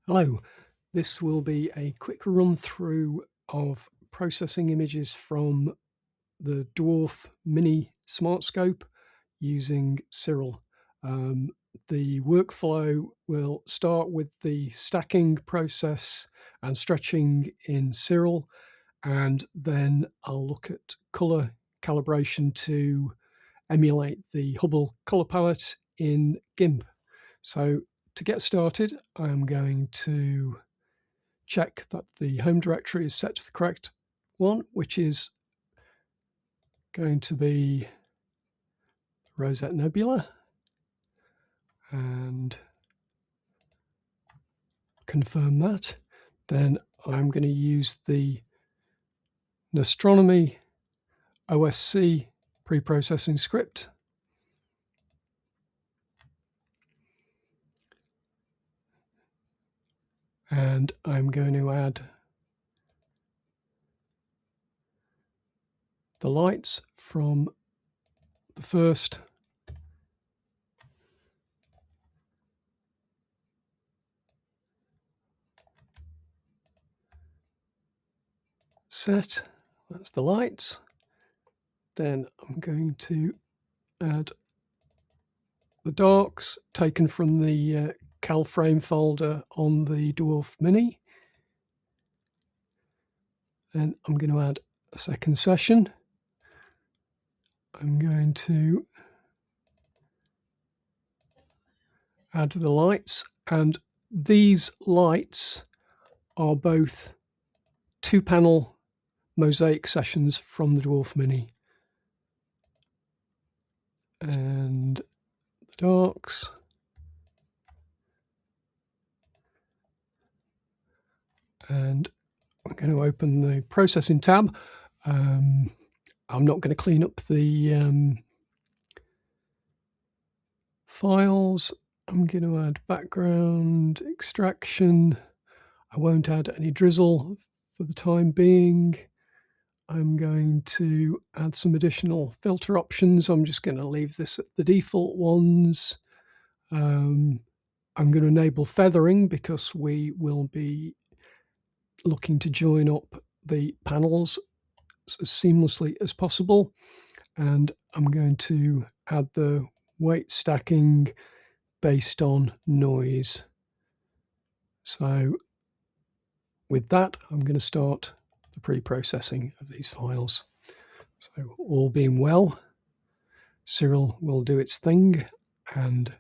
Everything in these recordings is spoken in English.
Hello, this will be a quick run through of processing images from the Dwarf Mini Smart Scope using Siril. The workflow will start with the stacking process and stretching in Siril, and then I'll look at color calibration to emulate the Hubble Color Palette in Gimp. So to get started, I'm going to check that the home directory is set to the correct one, which is going to be Rosette Nebula, and confirm that. Then I'm going to use the Naztronomy OSC pre-processing script. And I'm going to add the lights from the first set. That's the lights. Then I'm going to add the darks taken from the cal frame folder on the Dwarf Mini. Then I'm going to add a second session. I'm going to add the lights, and these lights are both 2-panel mosaic sessions from the Dwarf Mini. And the darks. And I'm going to open the processing tab. I'm not going to clean up the files. I'm going to add background extraction. I won't add any drizzle for the time being. I'm going to add some additional filter options. I'm just going to leave this at the default ones. I'm going to enable feathering because we will be looking to join up the panels as seamlessly as possible. And I'm going to add the weight stacking based on noise. So with that, I'm going to start the pre-processing of these files. So all being well, Siril will do its thing and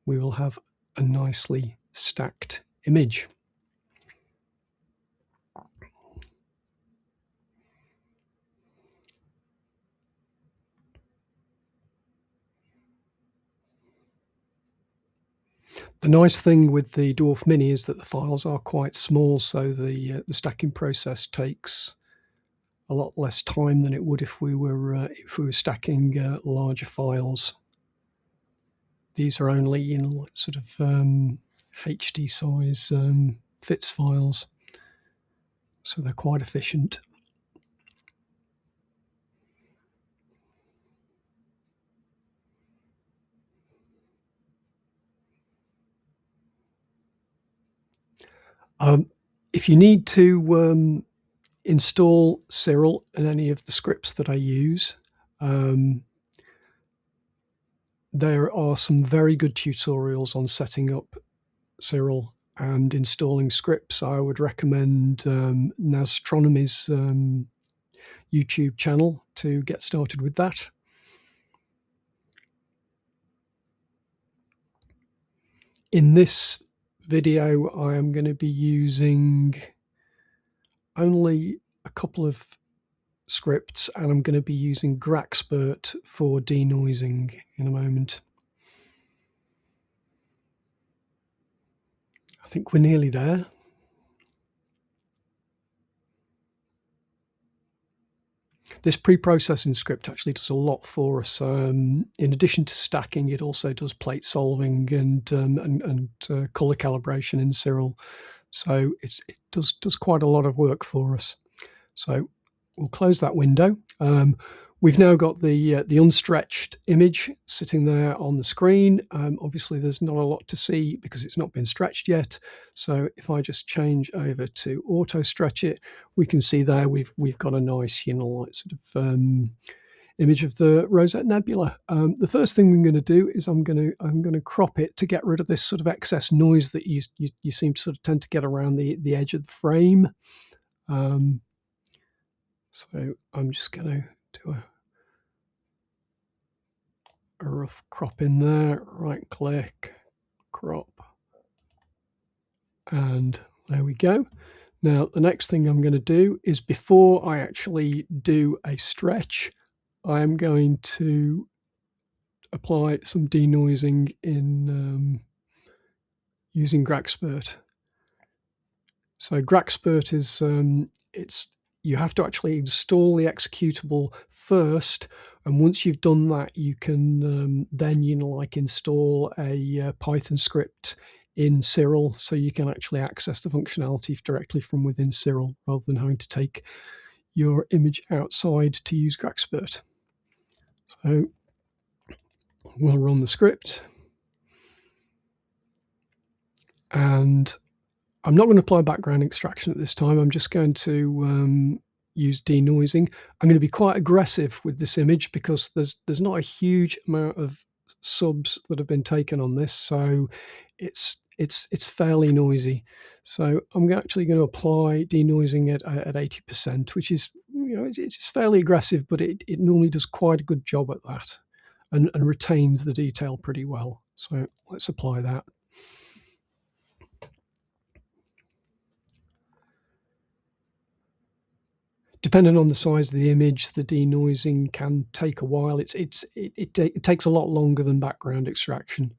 we will have a nicely stacked image. The nice thing with the Dwarf Mini is that the files are quite small, so the stacking process takes a lot less time than it would if we were stacking larger files. These are only sort of HD size FITS files, so they're quite efficient. If you need to install Siril and any of the scripts that I use, there are some very good tutorials on setting up Siril and installing scripts. I would recommend Naztronomy's YouTube channel to get started with that. In this video, I am going to be using only a couple of scripts, and I'm going to be using Graxpert for denoising in a moment. I think we're nearly there. This pre-processing script actually does a lot for us. In addition to stacking, it also does plate solving and color calibration in Siril. So it does quite a lot of work for us. So we'll close that window. We've now got the unstretched image sitting there on the screen. Obviously, there's not a lot to see because it's not been stretched yet. So if I just change over to auto stretch it, we can see there we've got a nice, like sort of image of the Rosette Nebula. The first thing I'm going to do is I'm going to crop it to get rid of this sort of excess noise that you seem to sort of tend to get around the edge of the frame. So I'm just going to do a rough crop in there, right click, crop, and there we go. Now the next thing I'm going to do is, before I actually do a stretch, I am going to apply some denoising in using Graxpert. So Graxpert is you have to actually install the executable first, and once you've done that, you can then like install a Python script in Siril, so you can actually access the functionality directly from within Siril rather than having to take your image outside to use Graxpert. So we'll run the script, and I'm not going to apply background extraction at this time. I'm just going to use denoising. I'm going to be quite aggressive with this image because there's not a huge amount of subs that have been taken on this, so it's fairly noisy. So I'm actually going to apply denoising at 80%, which is, it's fairly aggressive, but it normally does quite a good job at that and retains the detail pretty well. So let's apply that. Depending on the size of the image, the denoising can take a while. It takes a lot longer than background extraction.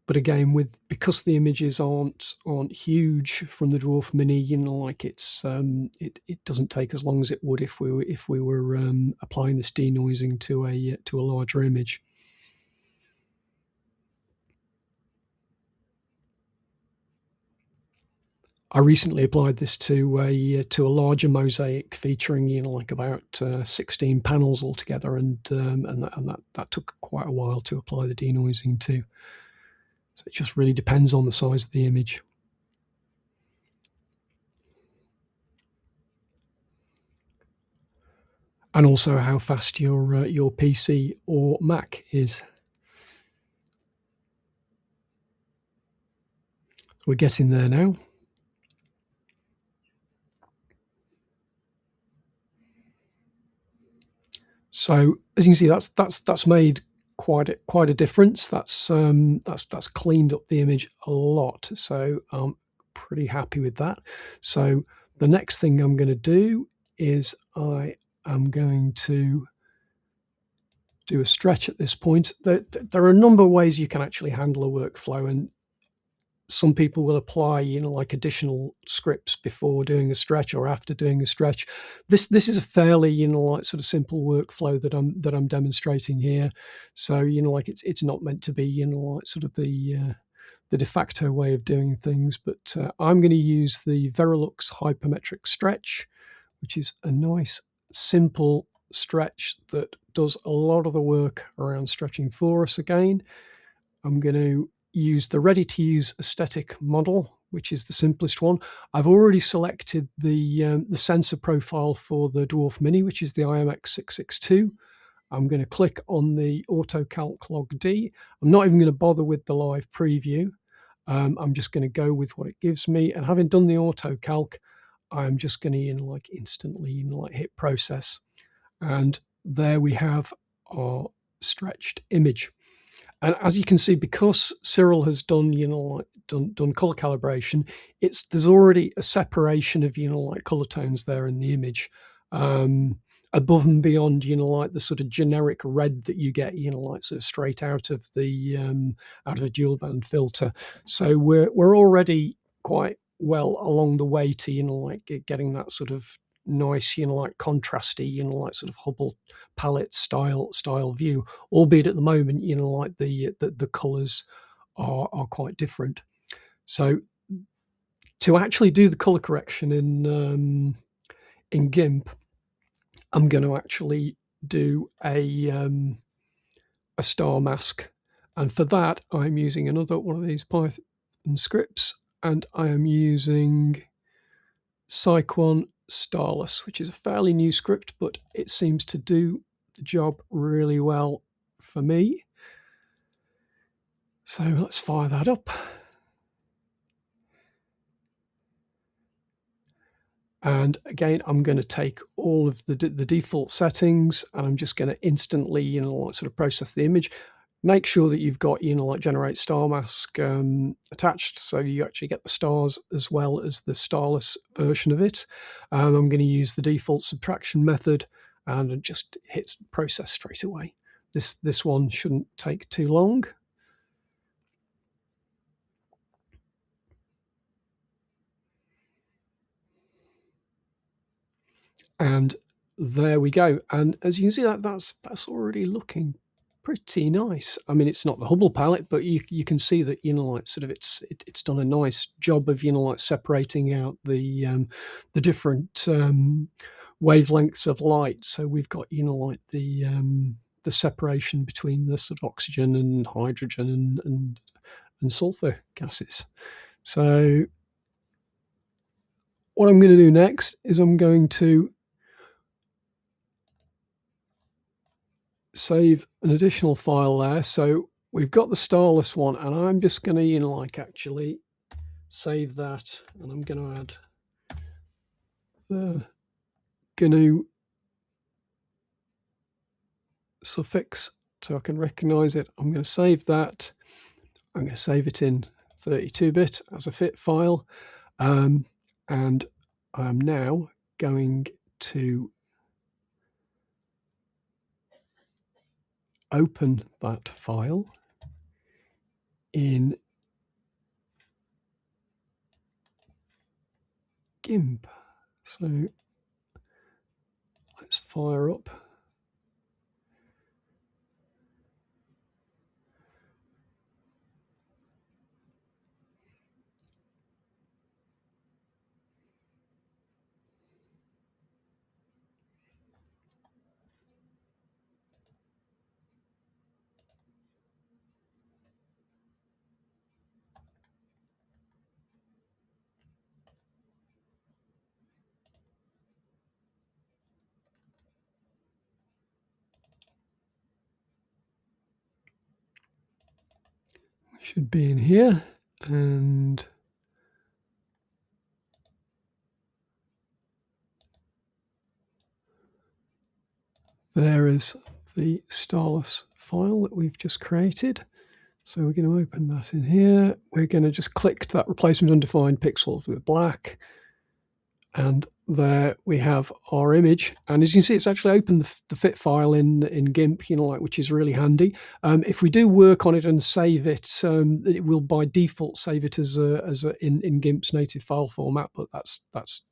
But again, because the images aren't huge from the Dwarf Mini, like it doesn't take as long as it would if we were applying this denoising to a larger image. I recently applied this to a larger mosaic featuring like about 16 panels altogether, and that took quite a while to apply the denoising to. So it just really depends on the size of the image. And also how fast your PC or Mac is. We're getting there now. So as you can see, that's made quite a difference. That's cleaned up the image a lot. So I'm pretty happy with that. So the next thing I'm going to do is I am going to do a stretch at this point. There are a number of ways you can actually handle a workflow, and some people will apply like additional scripts before doing a stretch or after doing a stretch. This is a fairly like sort of simple workflow that I'm demonstrating here. So like it's not meant to be like sort of the de facto way of doing things, but I'm going to use the Verelux Hypermetric Stretch, which is a nice simple stretch that does a lot of the work around stretching for us. Again, I'm going to use the ready-to-use aesthetic model, which is the simplest one. I've already selected the sensor profile for the Dwarf Mini, which is the IMX662. I'm going to click on the AutoCalc log D. I'm not even going to bother with the live preview. I'm just going to go with what it gives me, and having done the AutoCalc, I'm just going to like instantly like hit process, and there we have our stretched image. And as you can see, because Siril has done done color calibration, there's already a separation of like color tones there in the image, above and beyond like the sort of generic red that you get like sort of straight out of a dual band filter. So we're already quite well along the way to like getting that sort of nice like contrasty like sort of Hubble Palette style view, albeit at the moment like the colors are quite different. So to actually do the color correction in in GIMP, I'm going to actually do a star mask. And for that, I'm using another one of these Python scripts, and I am using SyQon Starless, which is a fairly new script, but it seems to do the job really well for me. So let's fire that up. And again, I'm going to take all of the default settings, and I'm just going to instantly, sort of process the image. Make sure that you've got, like generate star mask attached, so you actually get the stars as well as the starless version of it. I'm going to use the default subtraction method and just hit process straight away. This one shouldn't take too long. And there we go. And as you can see, that's already looking pretty nice. I mean, it's not the Hubble palette, but you can see that sort of it's done a nice job of separating out the different wavelengths of light. So we've got the separation between the sort of oxygen and hydrogen and sulfur gases. So what I'm going to do next is I'm going to save an additional file there. So we've got the starless one, and I'm just going to actually save that, and I'm going to add the GNU suffix so I can recognize it. I'm going to save that. I'm going to save it in 32-bit as a fit file, and I'm now going to open that file in GIMP. So let's fire up. Should be in here, and there is the starless file that we've just created. So we're going to open that in here. We're going to just click that replacement undefined pixels with black, and there we have our image. And as you can see, it's actually opened the fit file in GIMP, which is really handy. If we do work on it and save it, it will by default save it as in GIMP's native file format. But that's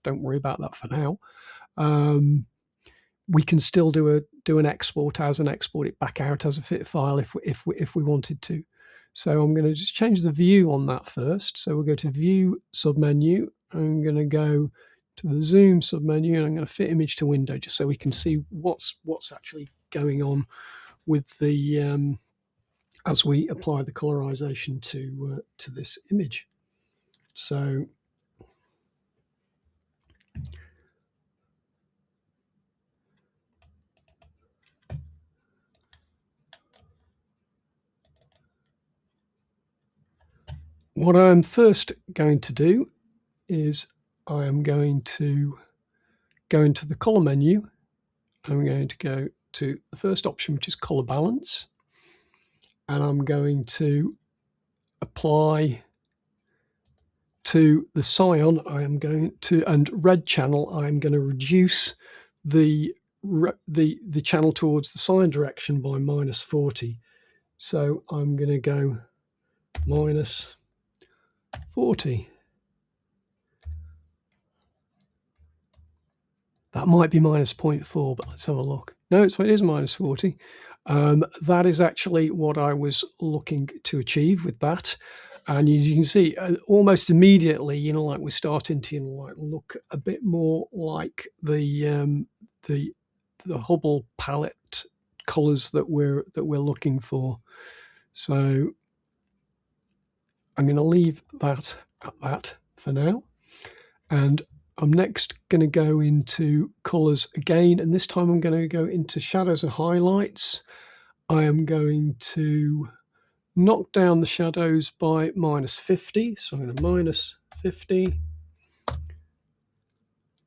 don't worry about that for now. We can still do an export and export it back out as a fit file if we wanted to. So I'm going to just change the view on that first. So we'll go to View submenu. I'm going to go to the Zoom submenu, and I'm going to fit image to window just so we can see what's actually going on with the as we apply the colorization to this image. So what I'm first going to do is I am going to go into the color menu. I'm going to go to the first option, which is color balance, and I'm going to apply to the SyQon. I am going to, and red channel, I'm going to reduce the channel towards the sign direction by -40. So I'm going to go -40. That might be -0.4, but let's have a look. No, it is -40. That is actually what I was looking to achieve with that. And as you can see, almost immediately, you know, like we're starting to, you know, like look a bit more like the Hubble palette colors that we're looking for. So I'm going to leave that at that for now, and I'm next going to go into colors again, and this time I'm going to go into shadows and highlights. I am going to knock down the shadows by -50, so I'm going to -50,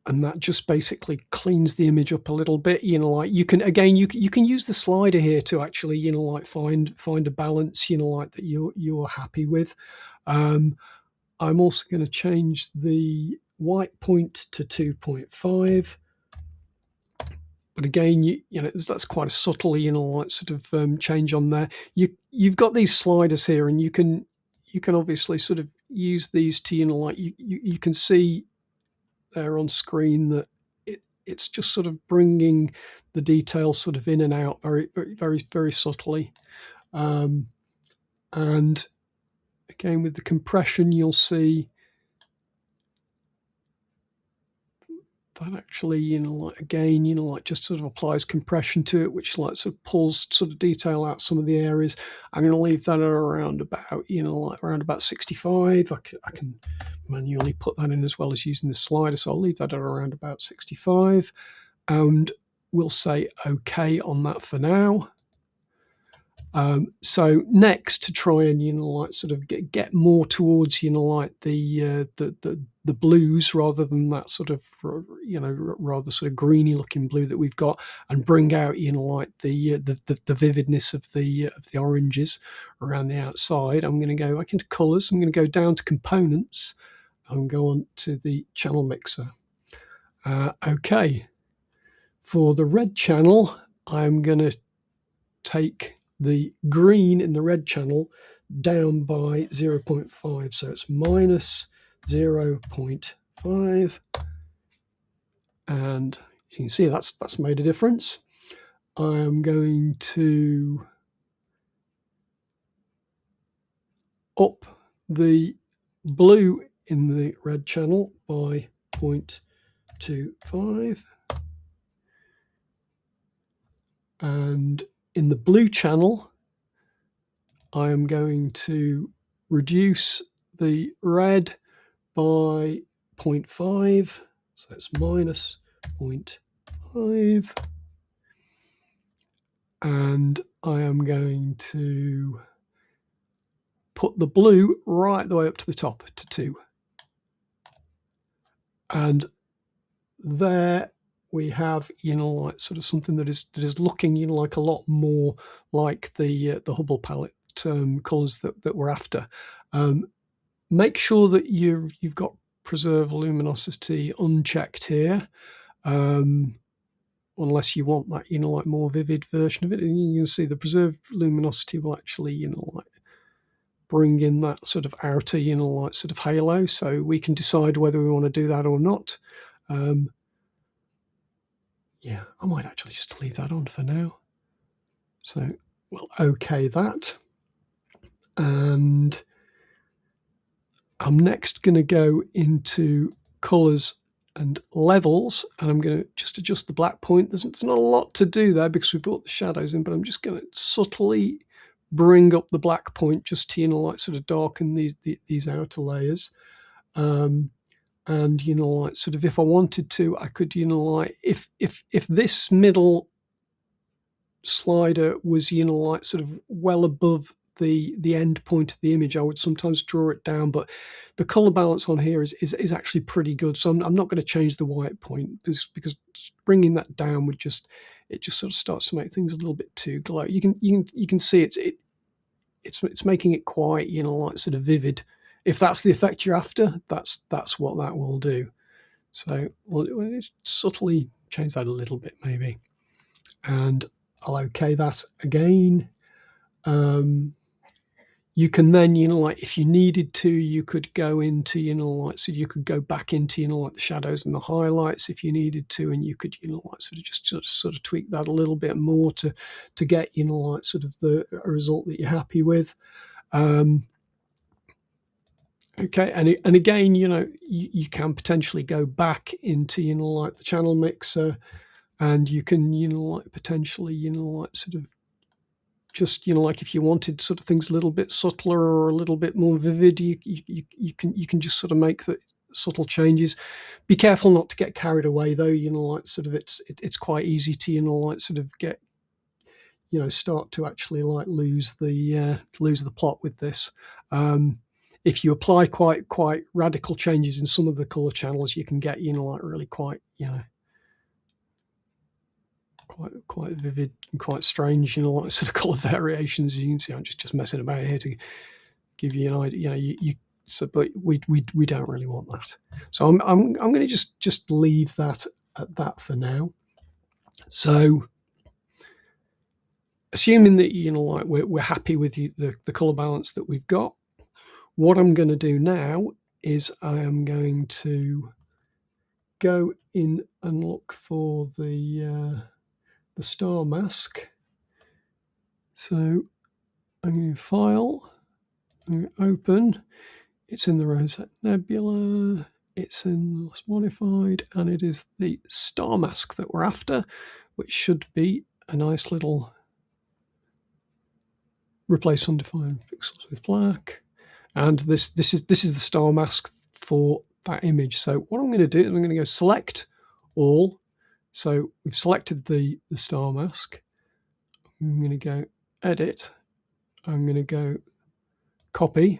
and that just basically cleans the image up a little bit. You know, like you can, again, you can use the slider here to actually, you know, like find a balance, you know, like that you're happy with. I'm also going to change the white point to 2.5. But again, you know, that's quite a subtle, you know, like sort of change on there. You've got these sliders here, and you can obviously sort of use these to, you know, like you can see there on screen that it's just sort of bringing the details sort of in and out very subtly. And again, with the compression, you'll see that actually, you know, like again, you know, like just sort of applies compression to it, which like sort of pulls sort of detail out some of the areas. I'm going to leave that at around about, you know, like around about 65. I can manually put that in as well as using the slider, so I'll leave that at around about 65, and we'll say OK on that for now. So next, to try and, you know, like sort of get more towards, you know, like the blues rather than that sort of, you know, rather sort of greeny looking blue that we've got, and bring out, you know, like the vividness of the oranges around the outside. I'm going to go back into colors. I'm going to go down to components and go on to the channel mixer. Okay, for the red channel, I'm going to take the green in the red channel down by 0.5, so it's -0.5, and you can see that's made a difference. I am going to up the blue in the red channel by 0.25, and in the blue channel I am going to reduce the red by 0.5, so it's -0.5, and I am going to put the blue right the way up to the top to 2, and there we have, you know, like sort of something that is looking, you know, like a lot more like the Hubble palette colors that we're after. Make sure that you've got preserve luminosity unchecked here, unless you want that, you know, like more vivid version of it. And you can see the preserve luminosity will actually, you know, like bring in that sort of outer, you know, like sort of halo, so we can decide whether we want to do that or not. Yeah, I might actually just leave that on for now. So we'll OK that, and I'm next going to go into colors and levels, and I'm going to just adjust the black point. There's not a lot to do there because we brought the shadows in, but I'm just going to subtly bring up the black point just to, you know, like sort of darken these outer layers. And, you know, like sort of if I wanted to, I could, you know, like if this middle slider was, you know, like sort of well above the end point of the image, I would sometimes draw it down, but the color balance on here is actually pretty good, so I'm not going to change the white point because bringing that down would just sort of starts to make things a little bit too glow. You can see it's making it quite, you know, like sort of vivid. If that's the effect you're after, that's what that will do. So we'll just subtly change that a little bit maybe, and I'll OK that again. You can then, you know, like if you needed to, you could go into, you know, like, so you could go back into, you know, like the shadows and the highlights if you needed to, and you could, you know, like sort of just sort of tweak that a little bit more to get, you know, like sort of a result that you're happy with. Okay, and again, you can potentially go back into, like the channel mixer, and you can, like potentially, like sort of just, like if you wanted sort of things a little bit subtler or a little bit more vivid, you can just sort of make the subtle changes. Be careful not to get carried away though, like sort of it's quite easy to, like sort of get, start to actually like lose the plot with this. If you apply quite radical changes in some of the color channels, you can get, like really quite, quite vivid and quite strange, like sort of color variations. You can see I'm just messing about here to give you an idea. So, but we don't really want that. So I'm going to just leave that at that for now. So, assuming that like we're happy with the color balance that we've got, what I'm going to do now is I am going to go in and look for the star mask. So I'm going to File, I'm going to Open. It's in the Rosette Nebula. It's in Lost Modified, and it is the star mask that we're after, which should be a nice little replace undefined pixels with black. And this is the star mask for that image. So what I'm going to do is I'm going to go select all. So we've selected the star mask. I'm going to go edit. I'm going to go copy,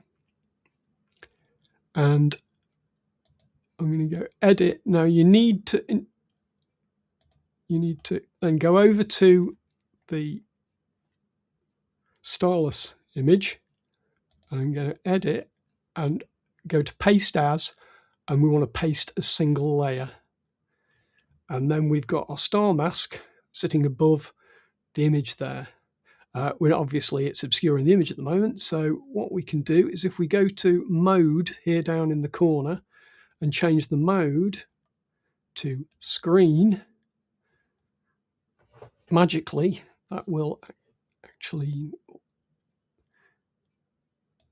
and I'm going to go edit. Now you need to then go over to the Starless image, and I'm going to edit and go to paste as, and we want to paste a single layer. And then we've got our star mask sitting above the image there. Obviously it's obscuring the image at the moment, so what we can do is if we go to mode here down in the corner and change the mode to screen, magically that will actually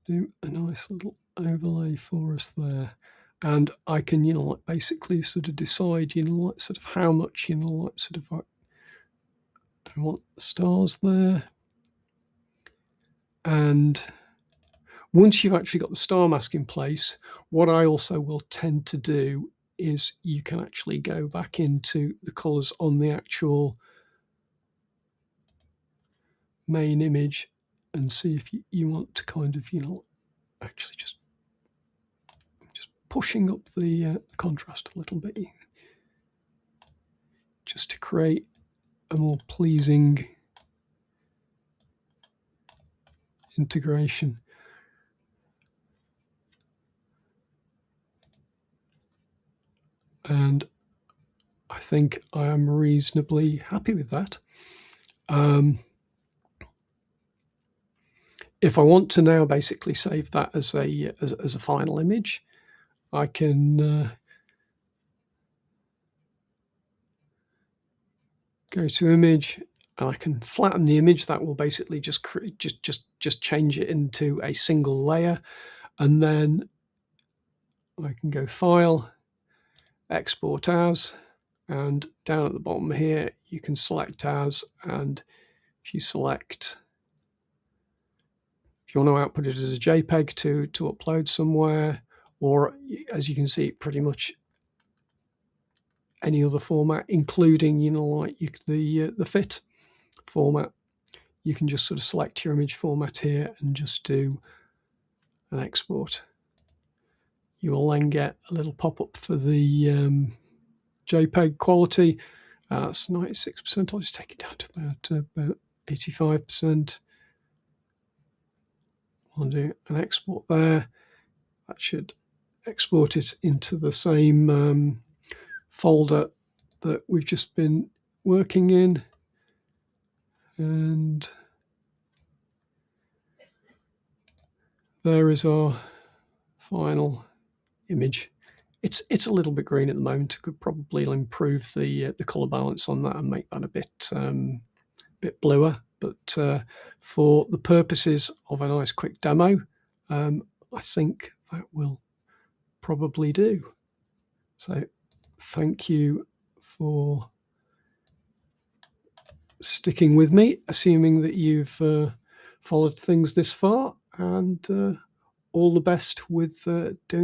do a nice little overlay for us there. And I can, like basically sort of decide, like sort of how much, like sort of I want the stars there. And once you've actually got the star mask in place, what I also will tend to do is you can actually go back into the colors on the actual main image and see if you want to kind of, actually just pushing up the contrast a little bit, just to create a more pleasing integration. And I think I am reasonably happy with that. If I want to now basically save that as a final image, I can go to image, and I can flatten the image. That will basically just change it into a single layer, and then I can go File, Export As, and down at the bottom here you can select as, and if you select, if you want to output it as a JPEG to upload somewhere, or as you can see, pretty much any other format, including like the FIT format, you can just sort of select your image format here and just do an export. You will then get a little pop-up for the JPEG quality. That's 96%. I'll just take it down to about 85%. I'll do an export there. That should export it into the same folder that we've just been working in. And there is our final image. It's a little bit green at the moment. Could probably improve the color balance on that and make that a bit bluer. But for the purposes of a nice quick demo, I think that will probably do. So thank you for sticking with me, assuming that you've followed things this far, and all the best with doing